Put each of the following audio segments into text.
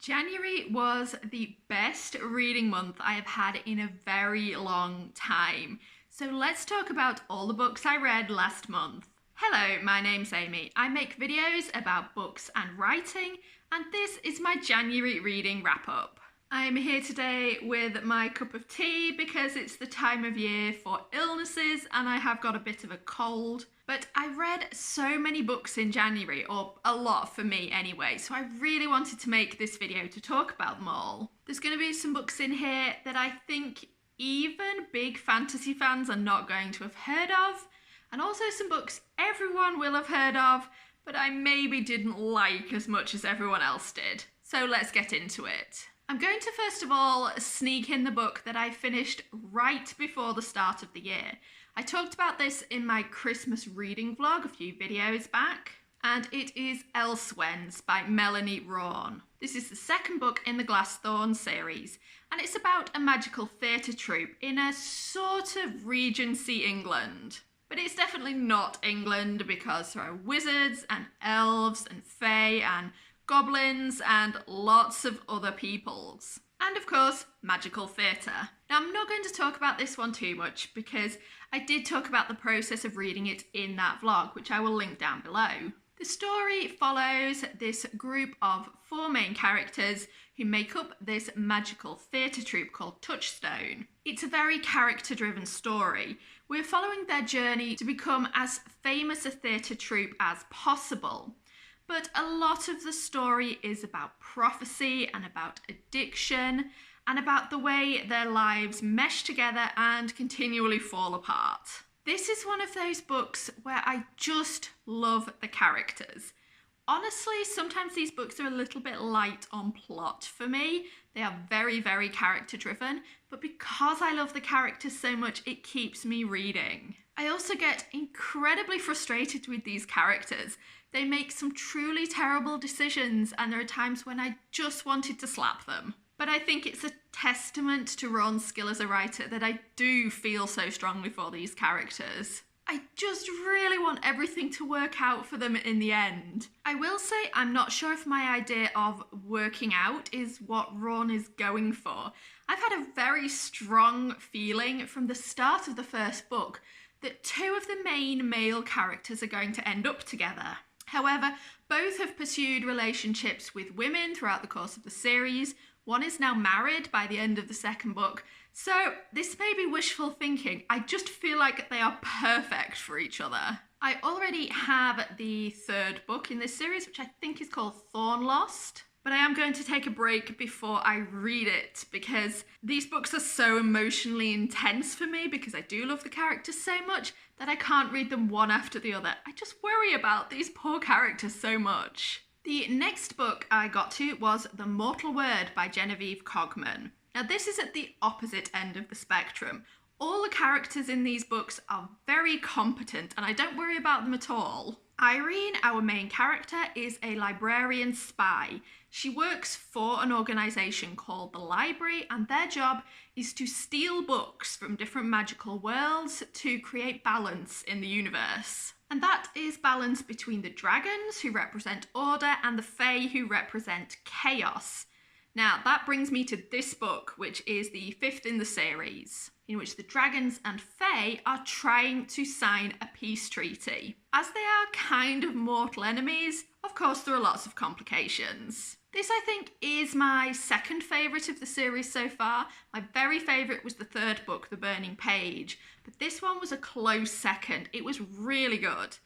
January was the best reading month I have had in a very long time. So let's talk about all the books I read last month. Hello, my name's Amy. I make videos about books and writing, and this is my January reading wrap up. I'm here today with my cup of tea because it's the time of year for illnesses and I have got a bit of a cold. But I read so many books in January, or a lot for me anyway, so I really wanted to make this video to talk about them all. There's going to be some books in here that I think even big fantasy fans are not going to have heard of, and also some books everyone will have heard of, but I maybe didn't like as much as everyone else did. So let's get into it. I'm going to first of all sneak in the book that I finished right before the start of the year. I talked about this in my Christmas reading vlog a few videos back, and it is Elsewhens by Melanie Rawn. This is the second book in the Glassthorn series, and it's about a magical theatre troupe in a sort of Regency England. But it's definitely not England because there are wizards and elves and fae and goblins and lots of other peoples. And of course, magical theatre. Now I'm not going to talk about this one too much because I did talk about the process of reading it in that vlog, which I will link down below. The story follows this group of 4 main characters who make up this magical theatre troupe called Touchstone. It's a very character-driven story. We're following their journey to become as famous a theatre troupe as possible. But a lot of the story is about prophecy and about addiction and about the way their lives mesh together and continually fall apart. This is one of those books where I just love the characters. Honestly, sometimes these books are a little bit light on plot for me. They are very, very character driven, but because I love the characters so much, it keeps me reading. I also get incredibly frustrated with these characters. They make some truly terrible decisions and there are times when I just wanted to slap them. But I think it's a testament to Ron's skill as a writer that I do feel so strongly for these characters. I just really want everything to work out for them in the end. I will say I'm not sure if my idea of working out is what Rawn is going for. I've had a very strong feeling from the start of the first book that 2 of the main male characters are going to end up together. However, both have pursued relationships with women throughout the course of the series. One is now married by the end of the second book. So this may be wishful thinking. I just feel like they are perfect for each other. I already have the 3rd book in this series, which I think is called Thorn Lost. But I am going to take a break before I read it because these books are so emotionally intense for me because I do love the characters so much that I can't read them one after the other. I just worry about these poor characters so much. The next book I got to was The Mortal Word by Genevieve Cogman. Now this is at the opposite end of the spectrum. All the characters in these books are very competent and I don't worry about them at all. Irene, our main character, is a librarian spy. She works for an organisation called the Library and their job is to steal books from different magical worlds to create balance in the universe. And that is balance between the dragons, who represent order, and the fae, who represent chaos. Now that brings me to this book, which is the 5th in the series, in which the dragons and fae are trying to sign a peace treaty. As they are kind of mortal enemies, of course there are lots of complications. This I think is my 2nd favourite of the series so far. My very favourite was the 3rd book, The Burning Page, but this one was a close second. It was really good.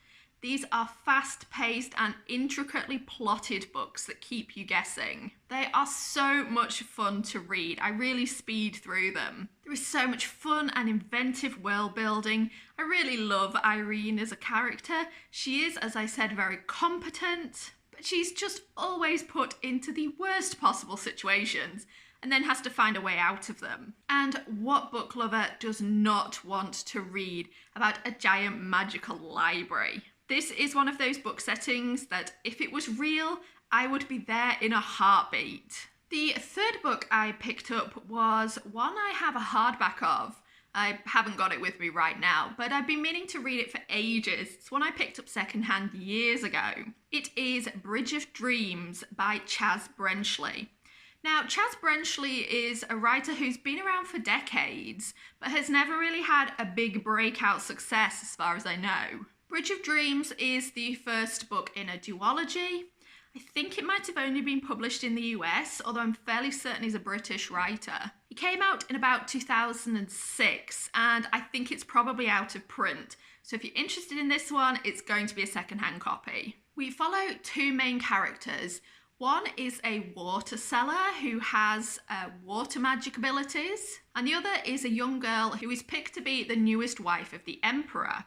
These are fast-paced and intricately plotted books that keep you guessing. They are so much fun to read. I really speed through them. There is so much fun and inventive world building. I really love Irene as a character. She is, as I said, very competent, but she's just always put into the worst possible situations and then has to find a way out of them. And what book lover does not want to read about a giant magical library? This is one of those book settings that if it was real, I would be there in a heartbeat. The 3rd book I picked up was one I have a hardback of. I haven't got it with me right now, but I've been meaning to read it for ages. It's one I picked up secondhand years ago. It is Bridge of Dreams by Chaz Brenchley. Now, Chaz Brenchley is a writer who's been around for decades, but has never really had a big breakout success as far as I know. Bridge of Dreams is the first book in a duology. I think it might have only been published in the US, although I'm fairly certain he's a British writer. It came out in about 2006, and I think it's probably out of print. So if you're interested in this one, it's going to be a second-hand copy. We follow two main characters. One is a water seller who has water magic abilities, and the other is a young girl who is picked to be the newest wife of the Emperor.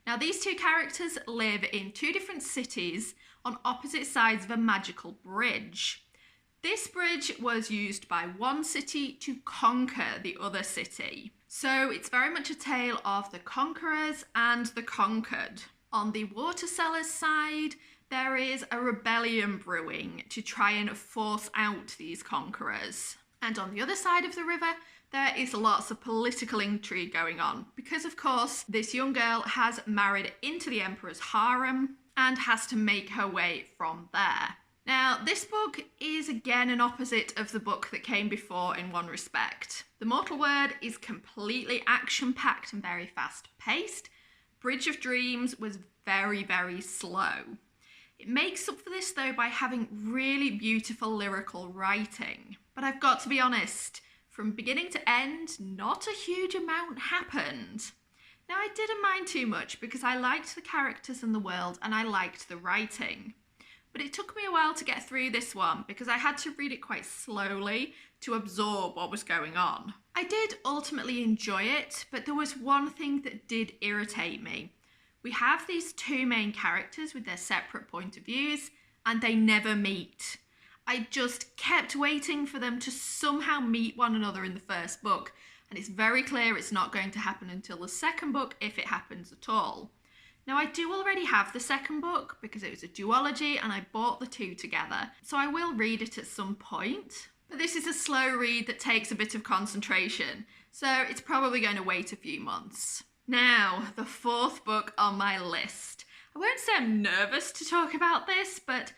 Now, these two characters live in two different cities on opposite sides of a magical bridge. This bridge was used by one city to conquer the other city. So it's very much a tale of the conquerors and the conquered. On the water seller's side, there is a rebellion brewing to try and force out these conquerors. And on the other side of the river, there is lots of political intrigue going on because, of course, this young girl has married into the Emperor's harem and has to make her way from there. Now, this book is again an opposite of the book that came before in one respect. The Mortal Word is completely action-packed and very fast-paced. Bridge of Dreams was very, very slow. It makes up for this, though, by having really beautiful lyrical writing. But I've got to be honest, from beginning to end, not a huge amount happened. Now, I didn't mind too much because I liked the characters and the world and I liked the writing. But it took me a while to get through this one because I had to read it quite slowly to absorb what was going on. I did ultimately enjoy it, but there was one thing that did irritate me. We have these two main characters with their separate point of views and they never meet. I just kept waiting for them to somehow meet one another in the first book, and it's very clear it's not going to happen until the second book, if it happens at all. Now, I do already have the second book because it was a duology and I bought the two together, so I will read it at some point. But this is a slow read that takes a bit of concentration, so it's probably going to wait a few months. Now, the fourth book on my list. I won't say I'm nervous to talk about this, but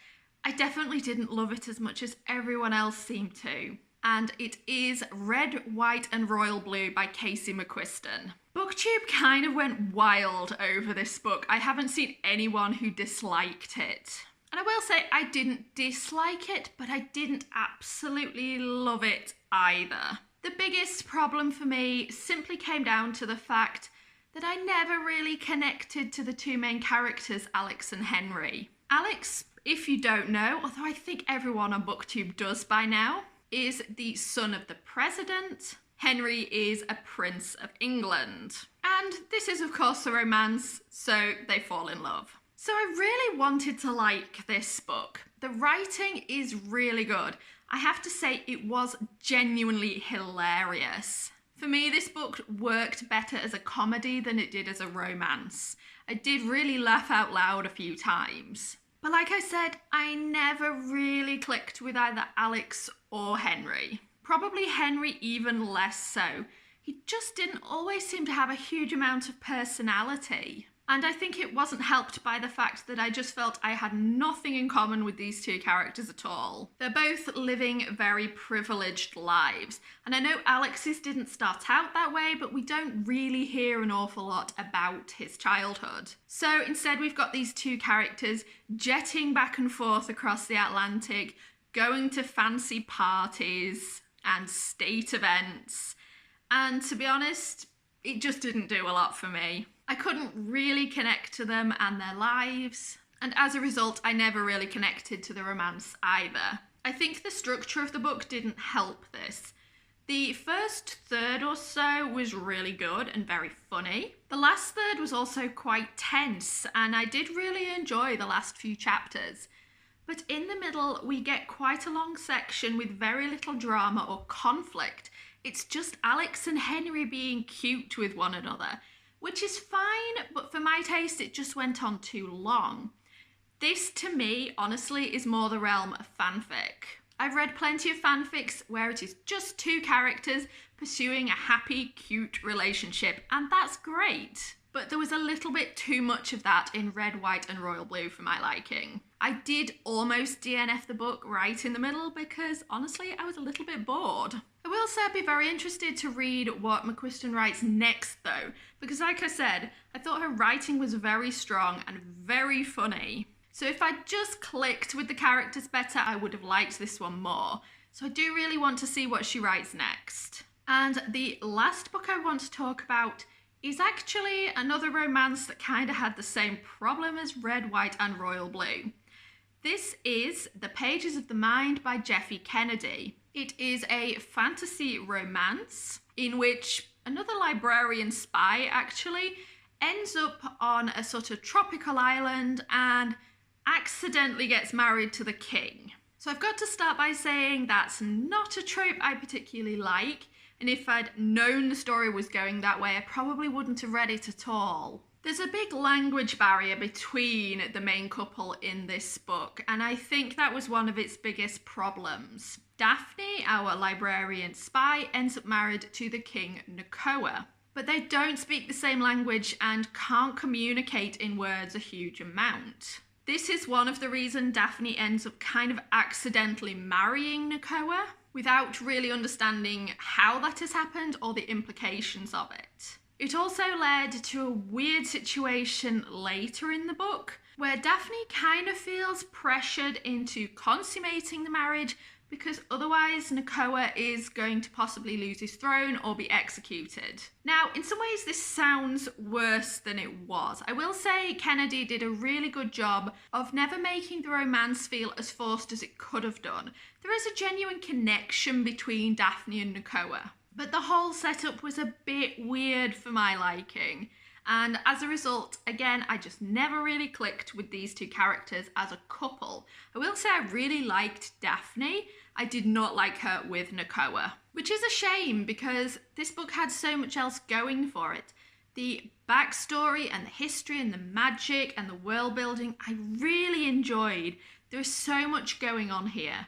I definitely didn't love it as much as everyone else seemed to. And it is Red, White and Royal Blue by Casey McQuiston. Booktube kind of went wild over this book. I haven't seen anyone who disliked it. And I will say I didn't dislike it, but I didn't absolutely love it either. The biggest problem for me simply came down to the fact that I never really connected to the two main characters, Alex and Henry. Alex, if you don't know, although I think everyone on BookTube does by now, is the son of the president. Henry is a prince of England. And this is, of course, a romance, so they fall in love. So I really wanted to like this book. The writing is really good. I have to say it was genuinely hilarious. For me, this book worked better as a comedy than it did as a romance. I did really laugh out loud a few times. But like I said, I never really clicked with either Alex or Henry. Probably Henry even less so. He just didn't always seem to have a huge amount of personality. And I think it wasn't helped by the fact that I just felt I had nothing in common with these two characters at all. They're both living very privileged lives. And I know Alex's didn't start out that way, but we don't really hear an awful lot about his childhood. So instead we've got these two characters jetting back and forth across the Atlantic, going to fancy parties and state events. And to be honest, it just didn't do a lot for me. I couldn't really connect to them and their lives, and as a result, I never really connected to the romance either. I think the structure of the book didn't help this. The first third or so was really good and very funny. The last third was also quite tense, and I did really enjoy the last few chapters. But in the middle, we get quite a long section with very little drama or conflict. It's just Alex and Henry being cute with one another, which is fine, but for my taste, it just went on too long. This, to me, honestly, is more the realm of fanfic. I've read plenty of fanfics where it is just two characters pursuing a happy, cute relationship, and that's great. But there was a little bit too much of that in Red, White and Royal Blue for my liking. I did almost DNF the book right in the middle because honestly I was a little bit bored. I will say I'd be very interested to read what McQuiston writes next though, because like I said, I thought her writing was very strong and very funny. So if I just clicked with the characters better, I would have liked this one more. So I do really want to see what she writes next. And the last book I want to talk about is actually another romance that kind of had the same problem as Red, White and Royal Blue. This is The Pages of the Mind by Jeffe Kennedy. It is a fantasy romance in which another librarian spy actually ends up on a sort of tropical island and accidentally gets married to the king. So I've got to start by saying that's not a trope I particularly like, and if I'd known the story was going that way, I probably wouldn't have read it at all. There's a big language barrier between the main couple in this book, and I think that was one of its biggest problems. Daphne, our librarian spy, ends up married to the king Nakoa, but they don't speak the same language and can't communicate in words a huge amount. This is one of the reasons Daphne ends up kind of accidentally marrying Nakoa without really understanding how that has happened or the implications of it. It also led to a weird situation later in the book where Daphne kind of feels pressured into consummating the marriage because otherwise Nakoa is going to possibly lose his throne or be executed. Now, in some ways this sounds worse than it was. I will say Kennedy did a really good job of never making the romance feel as forced as it could have done. There is a genuine connection between Daphne and Nakoa, but the whole setup was a bit weird for my liking. And as a result, again, I just never really clicked with these two characters as a couple. I will say I really liked Daphne. I did not like her with Nakoa, which is a shame because this book had so much else going for it. The backstory and the history and the magic and the world building, I really enjoyed. There is so much going on here.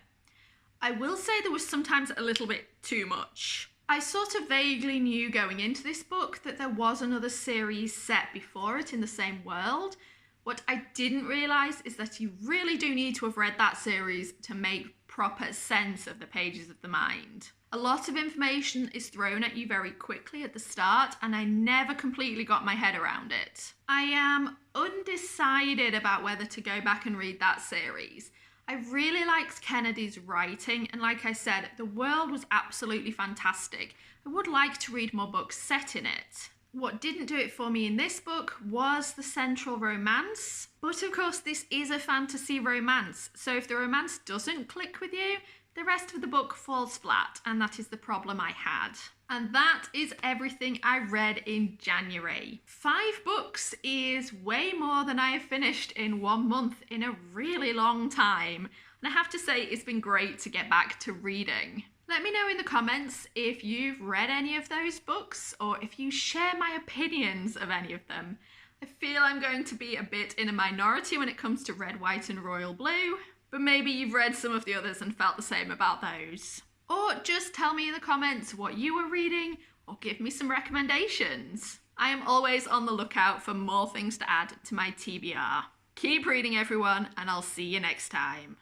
I will say there was sometimes a little bit too much. I sort of vaguely knew going into this book that there was another series set before it in the same world. What I didn't realise is that you really do need to have read that series to make proper sense of the Pages of the Mind. A lot of information is thrown at you very quickly at the start, and I never completely got my head around it. I am undecided about whether to go back and read that series. I really liked Kennedy's writing, and like I said, the world was absolutely fantastic. I would like to read more books set in it. What didn't do it for me in this book was the central romance. But of course, this is a fantasy romance, so if the romance doesn't click with you, the rest of the book falls flat, and that is the problem I had. And that is everything I read in January. 5 books is way more than I have finished in 1 month in a really long time. And I have to say, it's been great to get back to reading. Let me know in the comments if you've read any of those books or if you share my opinions of any of them. I feel I'm going to be a bit in a minority when it comes to Red, White and Royal Blue, but maybe you've read some of the others and felt the same about those. Or just tell me in the comments what you were reading or give me some recommendations. I am always on the lookout for more things to add to my TBR. Keep reading everyone, and I'll see you next time.